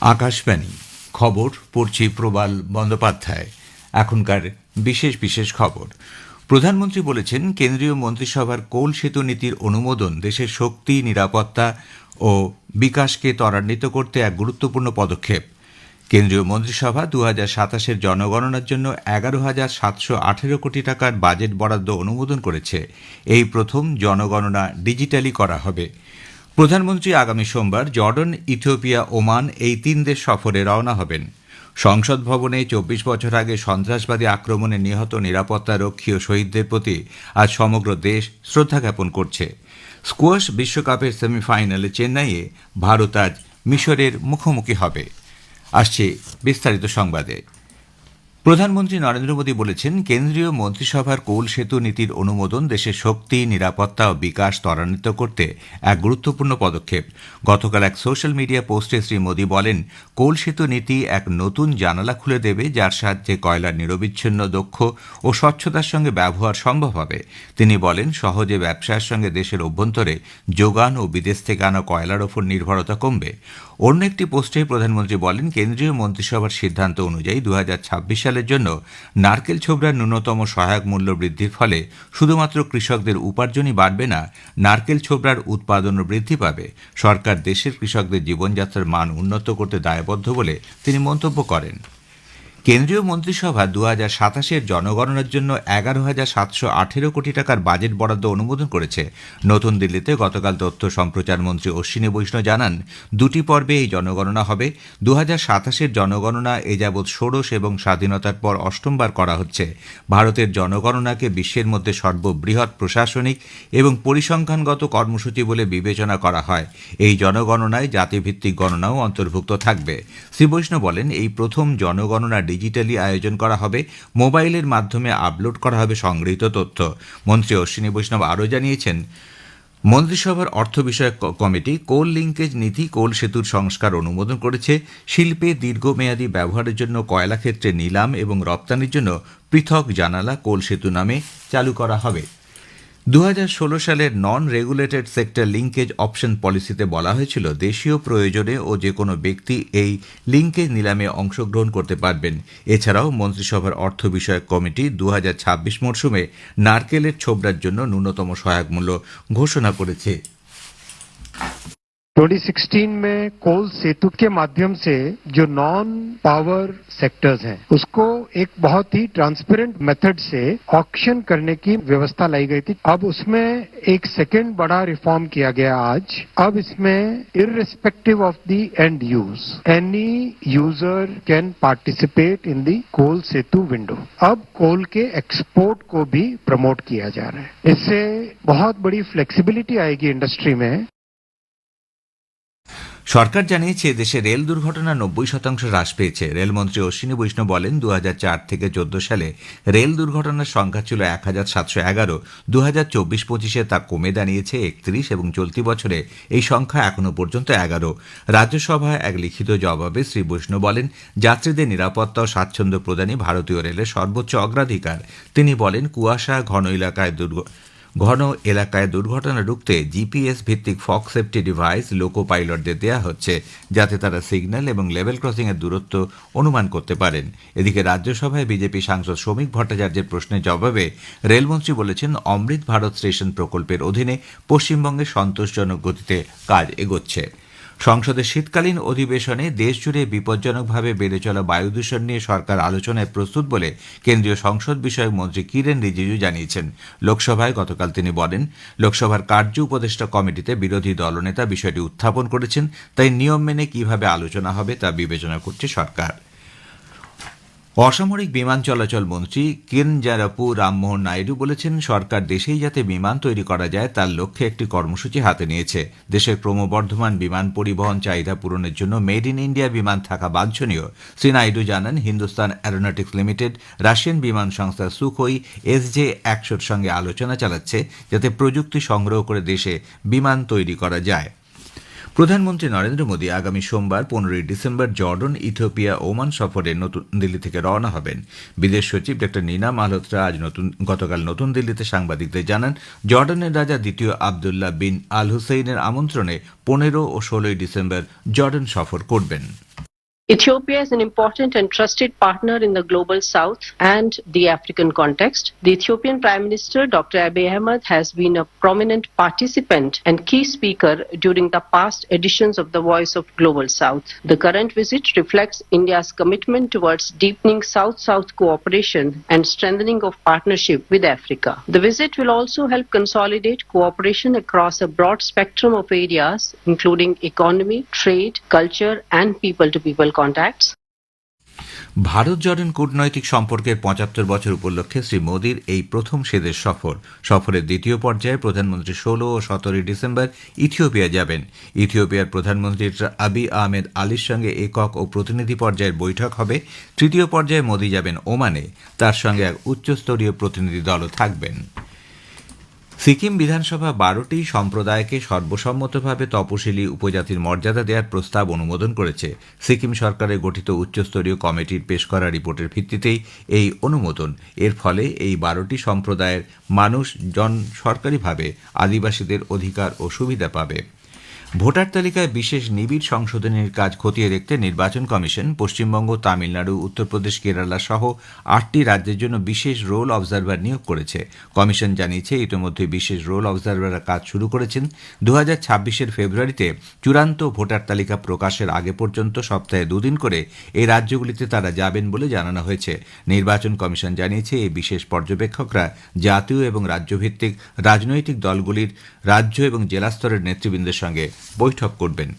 আকাশবাণী খবর পড়ছি প্রবাল বন্দ্যোপাধ্যায়। এখনকার বিশেষ বিশেষ খবর। প্রধানমন্ত্রী বলেছেন, কেন্দ্রীয় মন্ত্রিসভার কোল সেতু নীতির অনুমোদন দেশের শক্তি, নিরাপত্তা ও বিকাশকে ত্বরান্বিত করতে এক গুরুত্বপূর্ণ পদক্ষেপ। কেন্দ্রীয় মন্ত্রিসভা 2027-এর জনগণনার জন্য 11,718 কোটি টাকার বাজেট বরাদ্দ অনুমোদন করেছে। এই প্রথম জনগণনা ডিজিটালি করা হবে। প্রধানমন্ত্রী আগামী সোমবার জর্ডন, ইথিওপিয়া, ওমান এই 3 দেশ সফরে রওনা হবেন। সংসদ ভবনে 24 বছর আগে সন্ত্রাসবাদী আক্রমণে নিহত নিরাপত্তারক্ষী ও শহীদদের প্রতি আজ সমগ্র দেশ শ্রদ্ধা জ্ঞাপন করছে। স্কোয়াশ বিশ্বকাপের সেমিফাইনালে চেন্নাইয়ে ভারত আজ মিশরের মুখোমুখি হবে। আসছে বিস্তারিত সংবাদে। প্রধানমন্ত্রী নরেন্দ্র মোদী বলেছেন, কেন্দ্রীয় মন্ত্রিসভার কোল সেতু নীতির অনুমোদন দেশের শক্তি, নিরাপত্তা ও বিকাশ ত্বরান্বিত করতে এক গুরুত্বপূর্ণ পদক্ষেপ। গতকাল এক সোশ্যাল মিডিয়া পোস্টে শ্রী মোদী বলেন, কোল সেতু নীতি এক নতুন জানালা খুলে দেবে, যার সাহায্যে কয়লার নিরবিচ্ছিন্ন, দক্ষ ও স্বচ্ছতার সঙ্গে ব্যবহার সম্ভব হবে। তিনি বলেন, সহজে ব্যবসার সঙ্গে দেশের অভ্যন্তরে যোগান ও বিদেশ থেকে আনা কয়লার ওপর নির্ভরতা কমবে। অন্য একটি পোস্টে প্রধানমন্ত্রী বলেন, কেন্দ্রীয় মন্ত্রিসভার সিদ্ধান্ত অনুযায়ী 2026 সালের জন্য নারকেল ছোবড়ার ন্যূনতম সহায়ক মূল্য বৃদ্ধির ফলে শুধুমাত্র কৃষকদের উপার্জনই বাড়বে না, নারকেল ছোবড়ার উৎপাদনও বৃদ্ধি পাবে। সরকার দেশের কৃষকদের জীবনযাত্রার মান উন্নত করতে দায়বদ্ধ বলে তিনি মন্তব্য করেন। কেন্দ্রীয় মন্ত্রিসভা 2027-এর জনগণনার জন্য 11,718 কোটি টাকার বাজেট বরাদ্দ অনুমোদন করেছে। নতুন দিল্লিতে গতকাল তথ্য সম্প্রচার মন্ত্রী অশ্বিনী বৈষ্ণব জানান, 2টি পর্বে এই জনগণনা হবে। 2027-এর জনগণনা এ যাবৎ ষোড়শ এবং স্বাধীনতার পর 8বার করা হচ্ছে। ভারতের জনগণনাকে বিশ্বের মধ্যে সর্ববৃহৎ প্রশাসনিক এবং পরিসংখ্যানগত কর্মসূচি বলে বিবেচনা করা হয়। এই জনগণনায় জাতিভিত্তিক গণনাও অন্তর্ভুক্ত থাকবে। শ্রী বৈষ্ণব বলেন, এই প্রথম জনগণনা ডিজিটালি আয়োজন করা হবে। মোবাইলের মাধ্যমে আপলোড করা হবে সংগৃহীত তথ্য। মন্ত্রী অশ্বিনী বৈষ্ণব আরও জানিয়েছেন, মন্ত্রিসভার অর্থ বিষয়ক কমিটি কোল লিঙ্কেজ নীতি, কোল সেতুর সংস্কার অনুমোদন করেছে। শিল্পে দীর্ঘমেয়াদী ব্যবহারের জন্য কয়লা ক্ষেত্রে নিলাম এবং রপ্তানির জন্য পৃথক জানালা কোল সেতু নামে চালু করা হবে। 2016 সালের নন রেগুলেটেড সেক্টর লিঙ্কেজ অপশন পলিসিতে বলা হয়েছিল, দেশীয় প্রয়োজনে ও যে কোনো ব্যক্তি এই লিঙ্কেজ নিলামে অংশগ্রহণ করতে পারবেন। এছাড়াও মন্ত্রিসভার অর্থ বিষয়ক কমিটি 2026 মরশুমে নারকেলের ছোবড়ার জন্য ন্যূনতম সহায়ক মূল্য ঘোষণা করেছে। 2016 में कोल सेतु के माध्यम से जो नॉन पावर सेक्टर्स हैं उसको एक बहुत ही ट्रांसपेरेंट मेथड से ऑक्शन करने की व्यवस्था लाई गई थी। अब उसमें एक सेकंड बड़ा रिफॉर्म किया गया आज। अब इसमें irrespective of the end use any user can participate in the coal Setu window. अब कोल के एक्सपोर्ट को भी प्रमोट किया जा रहा है। इससे बहुत बड़ी फ्लेक्सिबिलिटी आएगी इंडस्ट्री में। সরকার জানিয়েছে, দেশে রেল দুর্ঘটনা 90% হ্রাস পেয়েছে। রেলমন্ত্রী অশ্বিনী বৈষ্ণব বলেন, 2004 থেকে 14 সালে রেল দুর্ঘটনার সংখ্যা ছিল 1711। 2024-25-এ তা কমে দাঁড়িয়েছে 31 এবং চলতি বছরে এই সংখ্যা এখনও পর্যন্ত 11। রাজ্যসভায় এক লিখিত জবাবে শ্রী বৈষ্ণব বলেন, যাত্রীদের নিরাপত্তা ও স্বাচ্ছন্দ্য প্রদানই ভারতীয় রেলের সর্বোচ্চ অগ্রাধিকার। তিনি বলেন, কুয়াশা ঘন এলাকায় দুর্ঘটনা রুখতে জিপিএস ভিত্তিক ফগ সেফটি ডিভাইস লোকো পাইলটদের দেওয়া হচ্ছে, যাতে তারা সিগন্যাল এবং লেভেল ক্রসিংয়ের দূরত্ব অনুমান করতে পারেন। এদিকে রাজ্যসভায় বিজেপি সাংসদ শ্রমিক ভট্টাচার্যের প্রশ্নের জবাবে রেলমন্ত্রী বলেছেন, অমৃত ভারত স্টেশন প্রকল্পের অধীনে পশ্চিমবঙ্গে সন্তোষজনক গতিতে কাজ এগোচ্ছে। সংসদের শীতকালীন অধিবেশনে দেশজুড়ে বিপজ্জনকভাবে বেড়ে চলা বায়ু দূষণ নিয়ে সরকার আলোচনায় প্রস্তুত বলে কেন্দ্রীয় সংসদ বিষয়ক মন্ত্রী কিরেন রিজিজু জানিয়েছেন। লোকসভায় গতকাল তিনি বলেন, লোকসভার কার্য উপদেষ্টা কমিটিতে বিরোধী দলনেতা বিষয়টি উত্থাপন করেছেন, তাই নিয়ম মেনে কিভাবে আলোচনা হবে তা বিবেচনা করছে সরকার। অসামরিক বিমান চলাচল মন্ত্রী কিঞ্জারাপু রামমোহন নাইডু বলেছেন, সরকার দেশেই যাতে বিমান তৈরি করা যায় তার লক্ষ্যে একটি কর্মসূচি হাতে নিয়েছে। দেশের ক্রমবর্ধমান বিমান পরিবহন চাহিদা পূরণের জন্য মেড ইন ইন্ডিয়া বিমান থাকা বাঞ্ছনীয়। শ্রী নাইডু জানান, হিন্দুস্তান অ্যারোনটিক্স লিমিটেড রাশিয়ান বিমান সংস্থা সুখোই SJ-100-র সঙ্গে আলোচনা চালাচ্ছে, যাতে প্রযুক্তি সংগ্রহ করে দেশে বিমান তৈরি করা যায়। প্রধানমন্ত্রী নরেন্দ্র মোদী আগামী সোমবার 15 ডিসেম্বর জর্ডন, ইথিওপিয়া, ওমান সফরে নতুন দিল্লি থেকে রওনা হবেন। বিদেশ সচিব ড নীনা মালহোত্রা গতকাল নতুন দিল্লিতে সাংবাদিকদের জানান, জর্ডানের রাজা দ্বিতীয় আবদুল্লাহ বিন আল হুসেইনের আমন্ত্রণে 15 ও 16 ডিসেম্বর জর্ডন সফর করবেন। Ethiopia is an important and trusted partner in the global south and the African context. The Ethiopian Prime Minister, Dr. Abiy Ahmed, has been a prominent participant and key speaker during the past editions of the Voice of Global South. The current visit reflects India's commitment towards deepening South-South cooperation and strengthening of partnership with Africa. The visit will also help consolidate cooperation across a broad spectrum of areas, including economy, trade, culture, and people-to-people contacts. Bharat Jordan কূটনৈতিক সম্পর্কের ৭৫ বছর উপলক্ষে শ্রী মোদীর এই প্রথম সেদেশ সফরের দ্বিতীয় পর্যায়ে প্রধানমন্ত্রী ১৬ ও ১৭ ডিসেম্বর ইথিওপিয়া যাবেন। ইথিওপিয়ার প্রধানমন্ত্রী আবিই আহমেদ আলীর সঙ্গে একক ও প্রতিনিধি পর্যায়ের বৈঠক হবে। তৃতীয় পর্যায়ে মোদী যাবেন ওমানে, তার সঙ্গে এক উচ্চস্তরীয় প্রতিনিধি দলও থাকবেন। সিকিম বিধানসভা ১২টি সম্প্রদায়কে সর্বসম্মতভাবে তপশিলি উপজাতির মর্যাদা দেওয়ার প্রস্তাব অনুমোদন করেছে। সিকিম সরকারের গঠিত উচ্চস্তরীয় কমিটির পেশ করা রিপোর্টের ভিত্তিতেই এই অনুমোদন। এর ফলে এই ১২টি সম্প্রদায়ের মানুষ সরকারিভাবে আদিবাসীদের অধিকার ও সুবিধা পাবে। ভোটার তালিকায় বিশেষ নিবিড় সংশোধনের কাজ খতিয়ে দেখতে নির্বাচন কমিশন পশ্চিমবঙ্গ, তামিলনাড়ু, উত্তরপ্রদেশ, কেরালা সহ ৮টি রাজ্যের জন্য বিশেষ রোল অবজারভার নিয়োগ করেছে। কমিশন জানিয়েছে ইতিমধ্যে বিশেষ রোল অবজারভাররা কাজ শুরু করেছেন। ২০২৬-এর ফেব্রুয়ারিতে চূড়ান্ত ভোটার তালিকা প্রকাশের আগে পর্যন্ত সপ্তাহে ২ দিন করে এই রাজ্যগুলিতে তারা যাবেন বলে জানানো হয়েছে। নির্বাচন কমিশন জানিয়েছে এই বিশেষ পর্যবেক্ষকরা জাতীয় এবং রাজ্যভিত্তিক রাজনৈতিক দলগুলির রাজ্য এবং জেলা স্তরের নেতৃবৃন্দের সঙ্গে বৈঠক করবেন।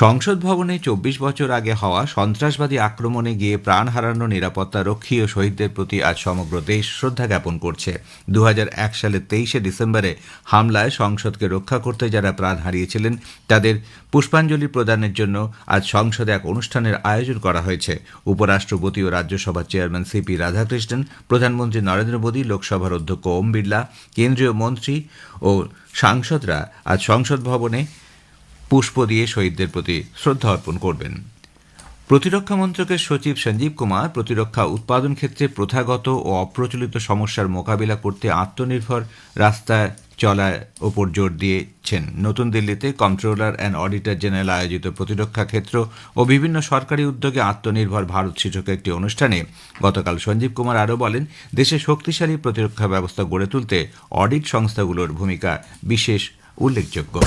সংসদ ভবনে ২৪ বছর আগে হওয়া সন্ত্রাসবাদী আক্রমণে গিয়ে প্রাণ হারানো নিরাপত্তারক্ষী ও শহীদদের প্রতি আজ সমগ্র দেশ শ্রদ্ধা জ্ঞাপন করছে। ২০০১ সালের ২৩শে ডিসেম্বরে হামলায় সংসদকে রক্ষা করতে যারা প্রাণ হারিয়েছিলেন তাদের পুষ্পাঞ্জলি প্রদানের জন্য আজ সংসদে এক অনুষ্ঠানের আয়োজন করা হয়েছে। উপরাষ্ট্রপতি ও রাজ্যসভার চেয়ারম্যান সিপি রাধাকৃষ্ণন, প্রধানমন্ত্রী নরেন্দ্র মোদী, লোকসভার অধ্যক্ষ ওম বিড়লা, কেন্দ্রীয় মন্ত্রী ও সাংসদরা আজ সংসদ ভবনে পুষ্প দিয়ে শহীদদের প্রতি শ্রদ্ধা অর্পণ করবেন। প্রতিরক্ষা মন্ত্রকের সচিব সঞ্জীব কুমার প্রতিরক্ষা উৎপাদন ক্ষেত্রে প্রথাগত ও অপ্রচলিত সমস্যার মোকাবিলা করতে আত্মনির্ভর রাস্তায় চলার ওপর জোর দিয়েছেন। নতুন দিল্লিতে কন্ট্রোলার অ্যান্ড অডিটর জেনারেল আয়োজিত প্রতিরক্ষা ক্ষেত্র ও বিভিন্ন সরকারি উদ্যোগে আত্মনির্ভর ভারত শীর্ষক একটি অনুষ্ঠানে গতকাল সঞ্জীব কুমার আরও বলেন, দেশে শক্তিশালী প্রতিরক্ষা ব্যবস্থা গড়ে তুলতে অডিট সংস্থাগুলোর ভূমিকা বিশেষ উল্লেখযোগ্য।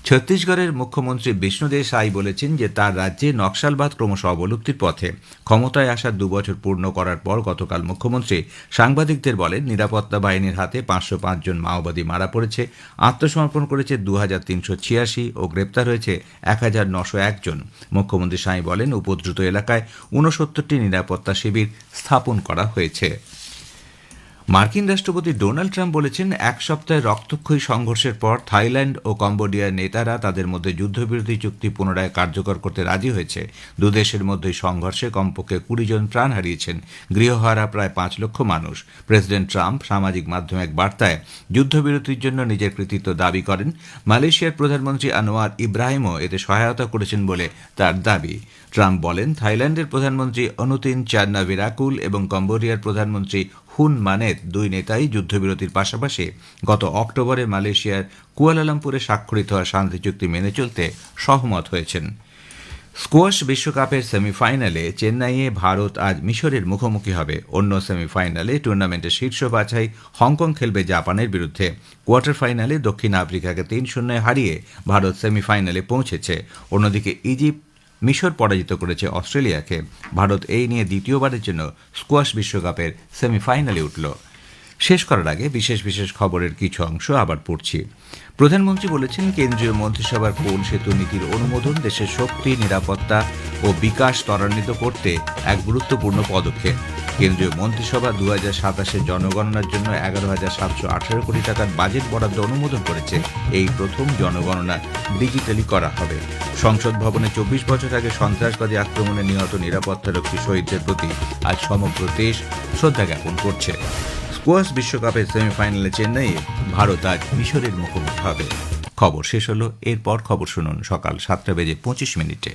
ছত্তিশগড়ের মুখ্যমন্ত্রী বিষ্ণুদেব সাই বলেছেন যে তার রাজ্যে নকশালবাদ ক্রমশ অবলুপ্তির পথে। ক্ষমতায় আসার ২ বছর পূর্ণ করার পর গতকাল মুখ্যমন্ত্রী সাংবাদিকদের বলেন, নিরাপত্তা বাহিনীর হাতে ৫০৫ জন মাওবাদী মারা পড়েছে, আত্মসমর্পণ করেছে ২৩৮৬ ও গ্রেপ্তার হয়েছে ১৯০১ জন। মুখ্যমন্ত্রী সাই বলেন, উপদ্রুত এলাকায় ৬৯টি নিরাপত্তা শিবির স্থাপন করা হয়েছে। মার্কিন রাষ্ট্রপতি ডোনাল্ড ট্রাম্প বলেছেন, এক সপ্তাহের রক্তক্ষয়ী সংঘর্ষের পর থাইল্যান্ড ও কম্বোডিয়ার নেতারা তাদের মধ্যে যুদ্ধবিরতি চুক্তি পুনরায় কার্যকর করতে রাজি হয়েছে। দুদেশের মধ্যে সংঘর্ষে কমপক্ষে ২০ জন প্রাণ হারিয়েছেন, গৃহহারা প্রায় ৫ লক্ষ মানুষ। প্রেসিডেন্ট ট্রাম্প সামাজিক মাধ্যমে এক বার্তায় যুদ্ধবিরতির জন্য নিজের কৃতিত্ব দাবি করেন। মালয়েশিয়ার প্রধানমন্ত্রী আনোয়ার ইব্রাহিমও এতে সহায়তা করেছেন বলে তার দাবি। ট্রাম্প বলেন, থাইল্যান্ডের প্রধানমন্ত্রী অনুতিন চান্নাভিরাকুল এবং কম্বোডিয়ার প্রধানমন্ত্রী হুন মানেত, দুই নেতাই যুদ্ধবিরতির পাশাপাশি গত অক্টোবরে মালয়েশিয়ার কুয়ালালামপুরে স্বাক্ষরিত হওয়া শান্তি চুক্তি মেনে চলতে সহমত হয়েছেন। স্কোয়াশ বিশ্বকাপের সেমিফাইনালে চেন্নাইয়ে ভারত আজ মিশরের মুখোমুখি হবে। অন্য সেমিফাইনালে টুর্নামেন্টের শীর্ষ বাছাই হংকং খেলবে জাপানের বিরুদ্ধে। কোয়ার্টার ফাইনালে দক্ষিণ আফ্রিকাকে ৩-০ হারিয়ে ভারত সেমিফাইনালে পৌঁছেছে। অন্যদিকে ইজিপ্ট মিশর পরাজিত করেছে অস্ট্রেলিয়াকে। ভারত এই নিয়ে দ্বিতীয়বারের জন্য স্কোয়াশ বিশ্বকাপের সেমিফাইনালে উঠল। শেষ করার আগে বিশেষ বিশেষ খবরের কিছু অংশ আবার পড়ছি। প্রধানমন্ত্রী বলেছেন, কেন্দ্রীয় মন্ত্রিসভার কোল সেতু নীতির অনুমোদন দেশের শক্তি, নিরাপত্তা ও বিকাশ ত্বরান্বিত করতে এক গুরুত্বপূর্ণ পদক্ষেপ। কেন্দ্রীয় মন্ত্রিসভা ২০২৭-এর জনগণনার জন্য ১১,৭১৮ কোটি টাকার বাজেট বরাদ্দ অনুমোদন করেছে। এই প্রথম জনগণনা ডিজিটালি করা হবে। সংসদ ভবনে ২৪ বছর আগে সন্ত্রাসবাদী আক্রমণে নিহত নিরাপত্তারক্ষী শহীদদের প্রতি আজ সমগ্র দেশ শ্রদ্ধা জ্ঞাপন করছে। স্কোয়াশ বিশ্বকাপের সেমিফাইনালে চেন্নাইয়ে ভারত আজ মিশরের মুখোমুখি হবে। খবর শেষ হলো। এরপর খবর শুনুন সকাল ৭টা বেজে ২৫ মিনিটে।